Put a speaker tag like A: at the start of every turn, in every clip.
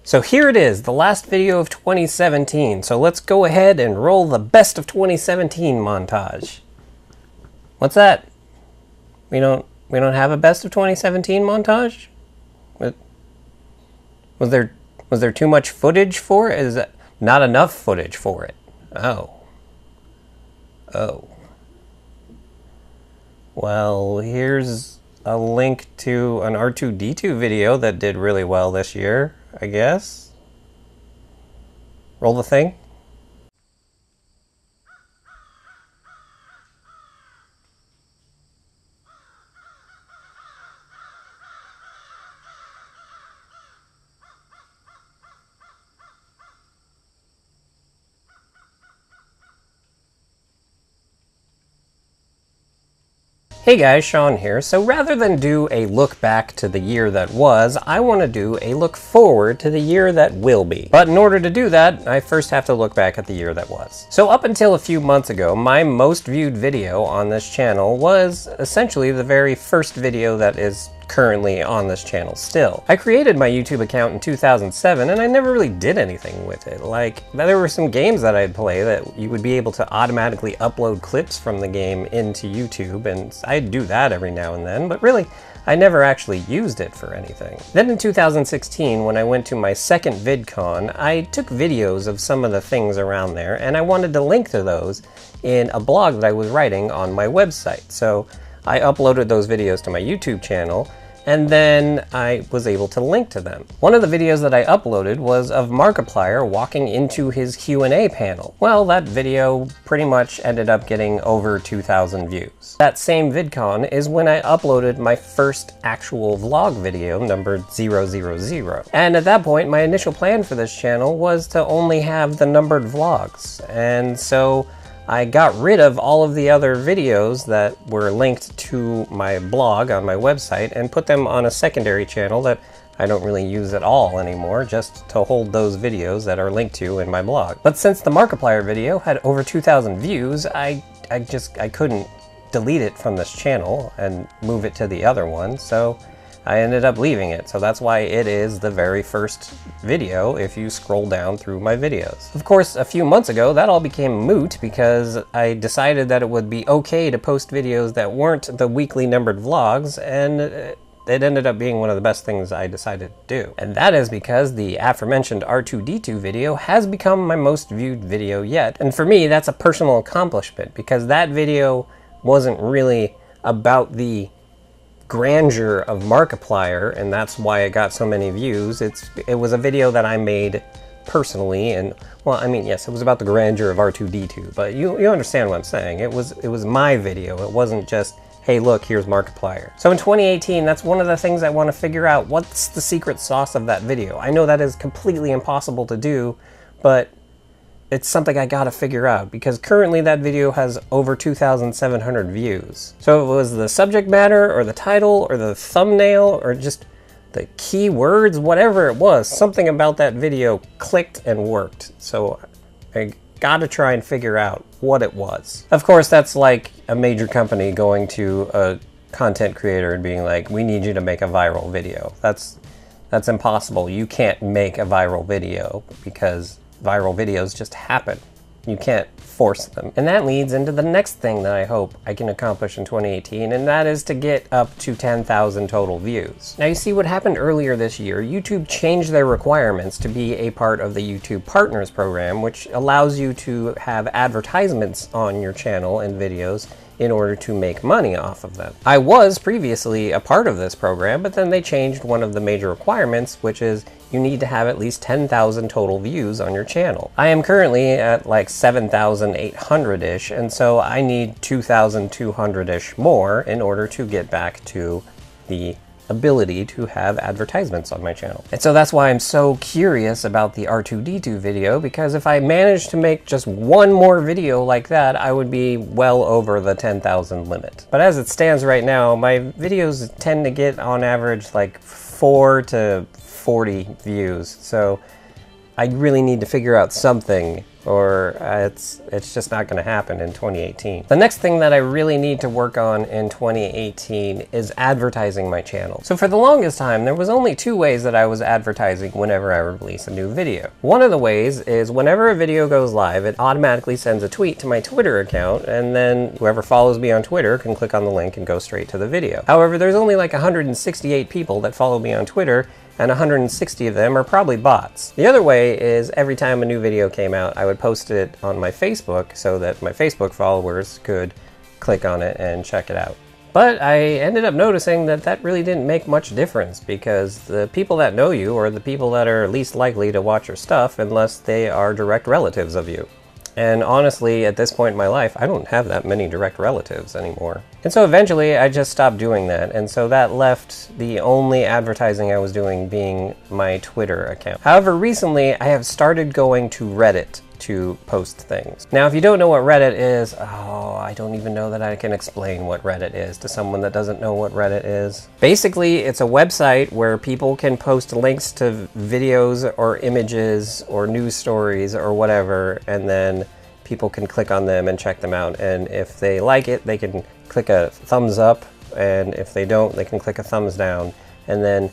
A: So here it is, the last video of 2017. So let's go ahead and roll the best of 2017 montage. What's that? We don't have a best of 2017 montage? Was there too much footage for it? Is that not enough footage for it? Oh. Well, here's a link to an R2-D2 video that did really well this year, I guess. Roll the thing. Hey guys, Sean here. So rather than do a look back to the year that was, I want to do a look forward to the year that will be. But in order to do that, I first have to look back at the year that was. So up until a few months ago, my most viewed video on this channel was essentially the very first video that is currently on this channel still. I created my YouTube account in 2007 and I never really did anything with it. Like, there were some games that I'd play that you would be able to automatically upload clips from the game into YouTube, and I'd do that every now and then, but really, I never actually used it for anything. Then in 2016, when I went to my second VidCon, I took videos of some of the things around there, and I wanted to link to those in a blog that I was writing on my website. So I uploaded those videos to my YouTube channel, and then I was able to link to them. One of the videos that I uploaded was of Markiplier walking into his Q&A panel. Well, that video pretty much ended up getting over 2,000 views. That same VidCon is when I uploaded my first actual vlog video, numbered 000. And at that point, my initial plan for this channel was to only have the numbered vlogs. And so I got rid of all of the other videos that were linked to my blog on my website and put them on a secondary channel that I don't really use at all anymore, just to hold those videos that are linked to in my blog. But since the Markiplier video had over 2,000 views, I couldn't delete it from this channel and move it to the other one, so I ended up leaving it. So that's why it is the very first video if you scroll down through my videos. Of course, a few months ago, that all became moot because I decided that it would be okay to post videos that weren't the weekly numbered vlogs, and it ended up being one of the best things I decided to do. And that is because the aforementioned R2-D2 video has become my most viewed video yet. And for me, that's a personal accomplishment because that video wasn't really about the grandeur of Markiplier, and that's why it got so many views. It was a video that I made personally, and well, I mean, yes, it was about the grandeur of R2-D2, but you understand what I'm saying. It was my video. It wasn't just, hey, look, here's Markiplier. So in 2018, that's one of the things I want to figure out. What's the secret sauce of that video? I know that is completely impossible to do, but it's something I gotta figure out, because currently that video has over 2,700 views. So it was the subject matter, or the title, or the thumbnail, or just the keywords, whatever it was, something about that video clicked and worked. So I gotta try and figure out what it was. Of course, that's like a major company going to a content creator and being like, we need you to make a viral video. That's impossible. You can't make a viral video because viral videos just happen. You can't force them. And that leads into the next thing that I hope I can accomplish in 2018, and that is to get up to 10,000 total views. Now you see what happened earlier this year. YouTube changed their requirements to be a part of the YouTube Partners program, which allows you to have advertisements on your channel and videos in order to make money off of them. I was previously a part of this program, but then they changed one of the major requirements, which is you need to have at least 10,000 total views on your channel. I am currently at like 7,800-ish, and so I need 2,200-ish more in order to get back to the ability to have advertisements on my channel. And so that's why I'm so curious about the R2-D2 video, because if I managed to make just one more video like that, I would be well over the 10,000 limit. But as it stands right now, my videos tend to get on average like 4 to 40 views. So I really need to figure out something, or it's just not going to happen in 2018. The next thing that I really need to work on in 2018 is advertising my channel. So for the longest time, there was only 2 ways that I was advertising whenever I release a new video. One of the ways is whenever a video goes live, it automatically sends a tweet to my Twitter account, and then whoever follows me on Twitter can click on the link and go straight to the video. However, there's only like 168 people that follow me on Twitter, and 160 of them are probably bots. The other way is every time a new video came out, I would post it on my Facebook so that my Facebook followers could click on it and check it out. But I ended up noticing that that really didn't make much difference, because the people that know you are the people that are least likely to watch your stuff unless they are direct relatives of you. And honestly, at this point in my life, I don't have that many direct relatives anymore. And so eventually I just stopped doing that, and so that left the only advertising I was doing being my Twitter account. However, recently I have started going to Reddit to post things. Now, if you don't know what Reddit is, I don't even know that I can explain what Reddit is to someone that doesn't know what Reddit is. Basically, it's a website where people can post links to videos or images or news stories or whatever, and then people can click on them and check them out. And if they like it, they can click a thumbs up, and if they don't, they can click a thumbs down. And then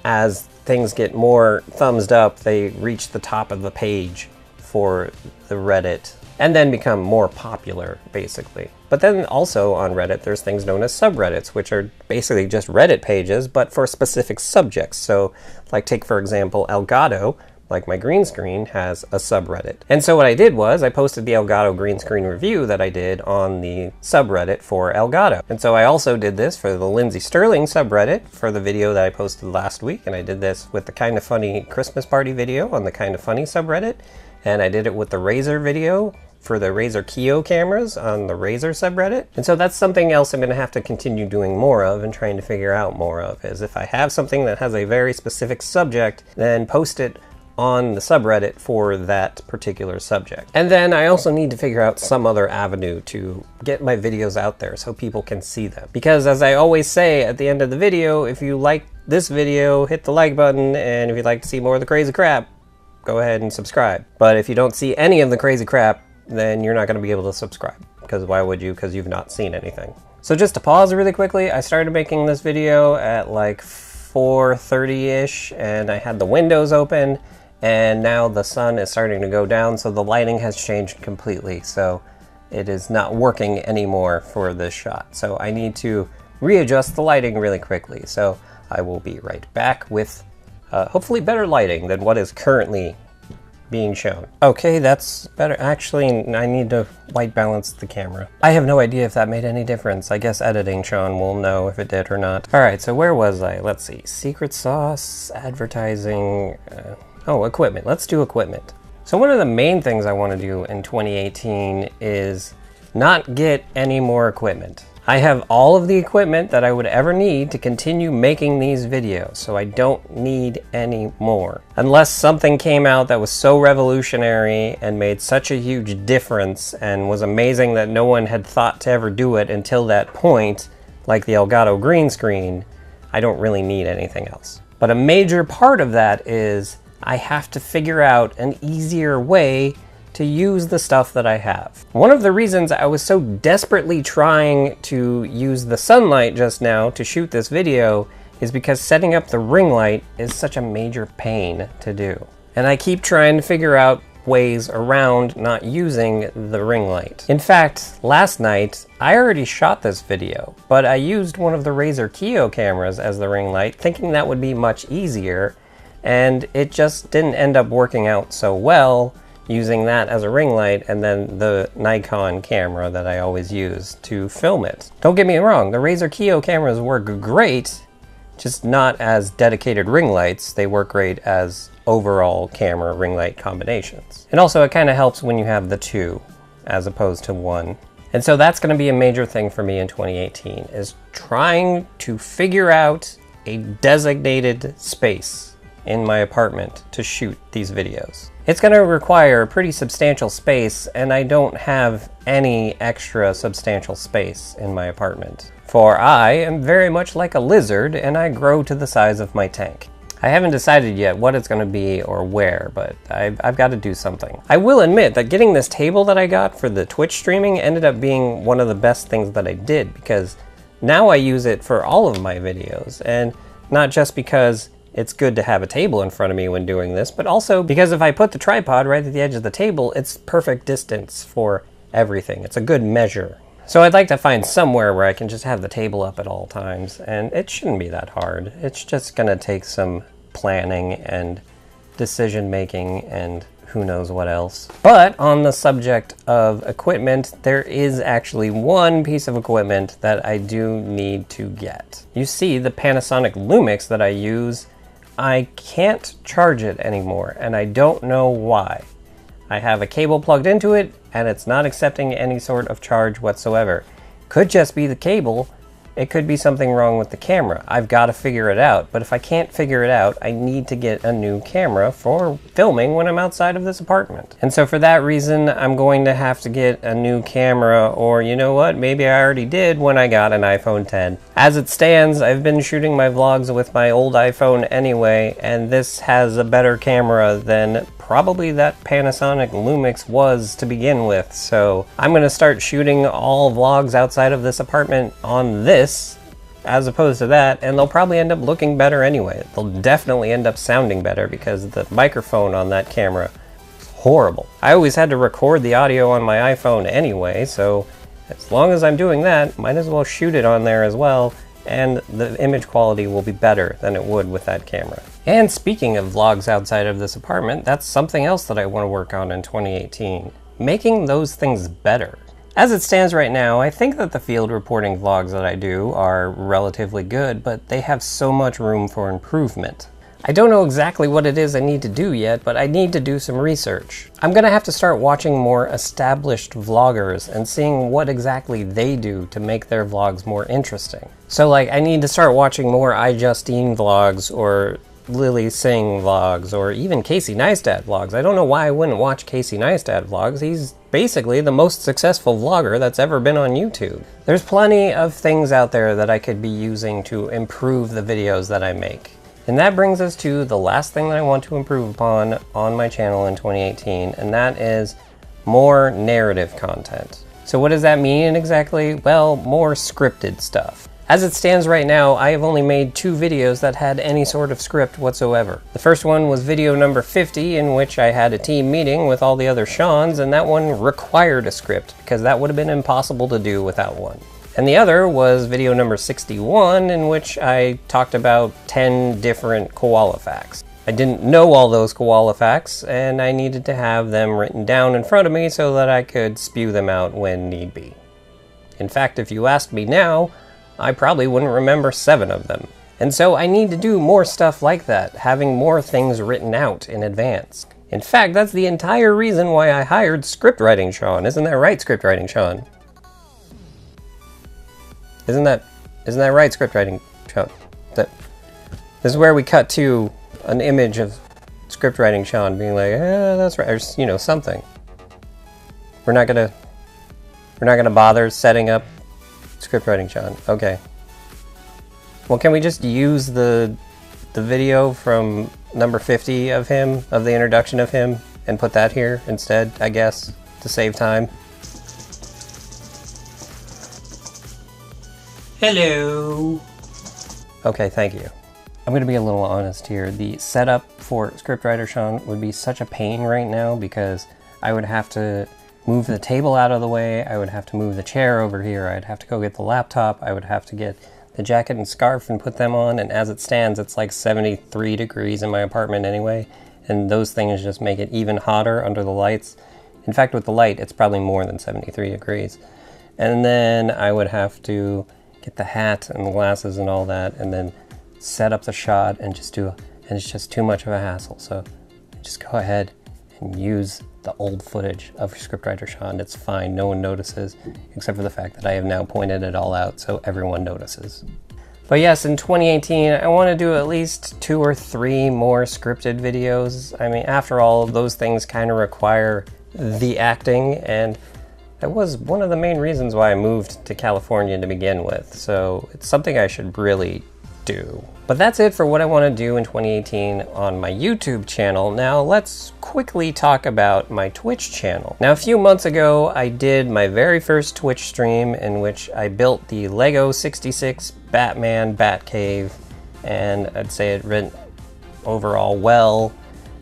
A: as things get more thumbs up, they reach the top of the page for the Reddit, and then become more popular, basically. But then also on Reddit, there's things known as subreddits, which are basically just Reddit pages, but for specific subjects. So, like, take for example, Elgato, like my green screen, has a subreddit. And so what I did was I posted the Elgato green screen review that I did on the subreddit for Elgato. And so I also did this for the Lindsey Sterling subreddit for the video that I posted last week, and I did this with the Kinda Funny Christmas party video on the Kinda Funny subreddit. And I did it with the Razer video for the Razer Kio cameras on the Razer subreddit. And so that's something else I'm going to have to continue doing more of and trying to figure out more of, is if I have something that has a very specific subject, then post it on the subreddit for that particular subject. And then I also need to figure out some other avenue to get my videos out there so people can see them. Because as I always say at the end of the video, if you like this video, hit the like button, and if you'd like to see more of the crazy crap, go ahead and subscribe. But if you don't see any of the crazy crap, then you're not going to be able to subscribe. Because why would you? Because you've not seen anything. So just to pause really quickly, I started making this video at like 4:30-ish, and I had the windows open, and now the sun is starting to go down, so the lighting has changed completely. So it is not working anymore for this shot. So I need to readjust the lighting really quickly. So I will be right back with hopefully better lighting than what is currently being shown. Okay, that's better. Actually, I need to white balance the camera. I have no idea if that made any difference. I guess editing Sean will know if it did or not. All right, so where was I? Let's see. Secret sauce, advertising. Equipment. Let's do equipment. So one of the main things I want to do in 2018 is not get any more equipment. I have all of the equipment that I would ever need to continue making these videos, so I don't need any more. Unless something came out that was so revolutionary and made such a huge difference and was amazing that no one had thought to ever do it until that point, like the Elgato green screen, I don't really need anything else. But a major part of that is I have to figure out an easier way to use the stuff that I have. One of the reasons I was so desperately trying to use the sunlight just now to shoot this video is because setting up the ring light is such a major pain to do. And I keep trying to figure out ways around not using the ring light. In fact, last night, I already shot this video, but I used one of the Razer Kio cameras as the ring light, thinking that would be much easier, and it just didn't end up working out so well using that as a ring light and then the Nikon camera that I always use to film it. Don't get me wrong, the Razer Kio cameras work great, just not as dedicated ring lights. They work great as overall camera ring light combinations. And also it kind of helps when you have the two as opposed to one. And so that's going to be a major thing for me in 2018, is trying to figure out a designated space in my apartment to shoot these videos. It's going to require a pretty substantial space, and I don't have any extra substantial space in my apartment. For I am very much like a lizard, and I grow to the size of my tank. I haven't decided yet what it's going to be or where, but I've got to do something. I will admit that getting this table that I got for the Twitch streaming ended up being one of the best things that I did, because now I use it for all of my videos, and not just because it's good to have a table in front of me when doing this, but also because if I put the tripod right at the edge of the table, it's perfect distance for everything. It's a good measure. So I'd like to find somewhere where I can just have the table up at all times, and it shouldn't be that hard. It's just gonna take some planning and decision making and who knows what else. But on the subject of equipment, there is actually one piece of equipment that I do need to get. You see, the Panasonic Lumix that I use, I can't charge it anymore, and I don't know why. I have a cable plugged into it, and it's not accepting any sort of charge whatsoever. Could just be the cable. It could be something wrong with the camera. I've got to figure it out, but if I can't figure it out, I need to get a new camera for filming when I'm outside of this apartment. And so for that reason, I'm going to have to get a new camera, or you know what, maybe I already did when I got an iPhone 10. As it stands, I've been shooting my vlogs with my old iPhone anyway, and this has a better camera than probably that Panasonic Lumix was to begin with, so I'm gonna start shooting all vlogs outside of this apartment on this as opposed to that, and they'll probably end up looking better anyway. They'll definitely end up sounding better because the microphone on that camera is horrible. I always had to record the audio on my iPhone anyway, so as long as I'm doing that, might as well shoot it on there as well, and the image quality will be better than it would with that camera. And speaking of vlogs outside of this apartment, that's something else that I want to work on in 2018. Making those things better. As it stands right now, I think that the field reporting vlogs that I do are relatively good, but they have so much room for improvement. I don't know exactly what it is I need to do yet, but I need to do some research. I'm gonna have to start watching more established vloggers and seeing what exactly they do to make their vlogs more interesting. So like, I need to start watching more iJustine vlogs, or Lily Singh vlogs, or even Casey Neistat vlogs. I don't know why I wouldn't watch Casey Neistat vlogs. He's basically the most successful vlogger that's ever been on YouTube. There's plenty of things out there that I could be using to improve the videos that I make. And that brings us to the last thing that I want to improve upon on my channel in 2018, and that is more narrative content. So what does that mean exactly? Well, more scripted stuff. As it stands right now, I have only made 2 videos that had any sort of script whatsoever. The first one was video number 50, in which I had a team meeting with all the other Seans, and that one required a script, because that would have been impossible to do without one. And the other was video number 61, in which I talked about 10 different koala facts. I didn't know all those koala facts, and I needed to have them written down in front of me so that I could spew them out when need be. In fact, if you asked me now, I probably wouldn't remember 7 of them. And so I need to do more stuff like that, having more things written out in advance. In fact, that's the entire reason why I hired scriptwriting Sean. Isn't that right, scriptwriting Sean? Isn't that right, scriptwriting Sean? This is where we cut to an image of scriptwriting Sean being like, that's right, or, you know, something. We're not gonna bother setting up scriptwriting Sean. Okay. Well, can we just use the video from number 50 of him, of the introduction of him, and put that here instead, I guess, to save time? Hello. Okay, thank you. I'm gonna be a little honest here. The setup for scriptwriter Sean would be such a pain right now, because I would have to move the table out of the way, I would have to move the chair over here, I'd have to go get the laptop, I would have to get the jacket and scarf and put them on, and as it stands, it's like 73 degrees in my apartment anyway, and those things just make it even hotter under the lights. In fact, with the light, it's probably more than 73 degrees. And then I would have to get the hat and the glasses and all that, and then set up the shot and just do, and it's just too much of a hassle. So just go ahead and use the old footage of scriptwriter Sean. It's fine, no one notices, except for the fact that I have now pointed it all out so everyone notices. But yes, in 2018, I want to do at least 2 or 3 more scripted videos. I mean, after all, those things kind of require the acting, and that was one of the main reasons why I moved to California to begin with. So it's something I should really do. But that's it for what I want to do in 2018 on my YouTube channel. Now let's quickly talk about my Twitch channel. Now a few months ago I did my very first Twitch stream in which I built the Lego 66 Batman Batcave, and I'd say it went overall well.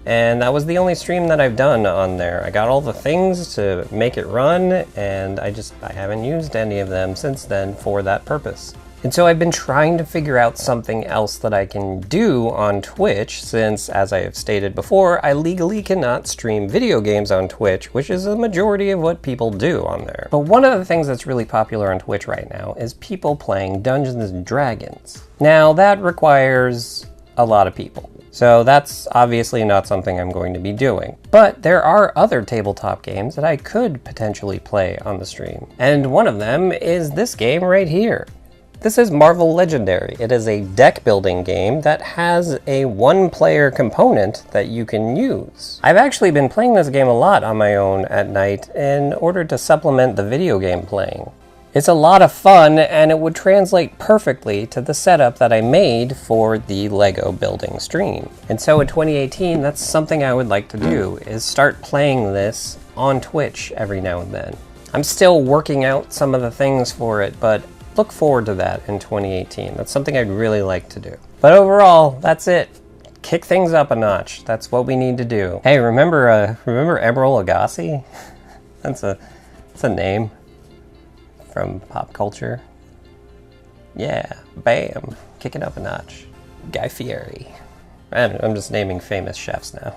A: And that was the only stream that I've done on there. I got all the things to make it run, and I haven't used any of them since then for that purpose. And so I've been trying to figure out something else that I can do on Twitch since, as I have stated before, I legally cannot stream video games on Twitch, which is a majority of what people do on there. But one of the things that's really popular on Twitch right now is people playing Dungeons & Dragons. Now that requires a lot of people. So that's obviously not something I'm going to be doing. But there are other tabletop games that I could potentially play on the stream. And one of them is this game right here. This is Marvel Legendary. It is a deck building game that has a one-player component that you can use. I've actually been playing this game a lot on my own at night in order to supplement the video game playing. It's a lot of fun, and it would translate perfectly to the setup that I made for the Lego building stream. And so in 2018, that's something I would like to do, is start playing this on Twitch every now and then. I'm still working out some of the things for it, but look forward to that in 2018. That's something I'd really like to do. But overall, that's it. Kick things up a notch. That's what we need to do. Hey, remember Emeril Lagasse? That's a name from pop culture. Yeah, bam, kick it up a notch. Guy Fieri. I'm just naming famous chefs now.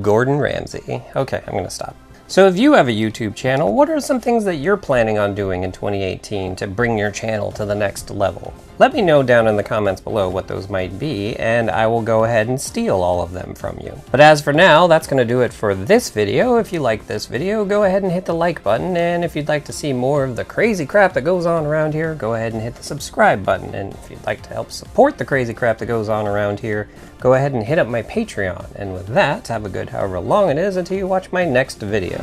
A: Gordon Ramsay. Okay, I'm gonna stop. So if you have a YouTube channel, what are some things that you're planning on doing in 2018 to bring your channel to the next level? Let me know down in the comments below what those might be, and I will go ahead and steal all of them from you. But as for now, that's going to do it for this video. If you like this video, go ahead and hit the like button, and if you'd like to see more of the crazy crap that goes on around here, go ahead and hit the subscribe button. And if you'd like to help support the crazy crap that goes on around here, go ahead and hit up my Patreon. And with that, have a good however long it is until you watch my next video.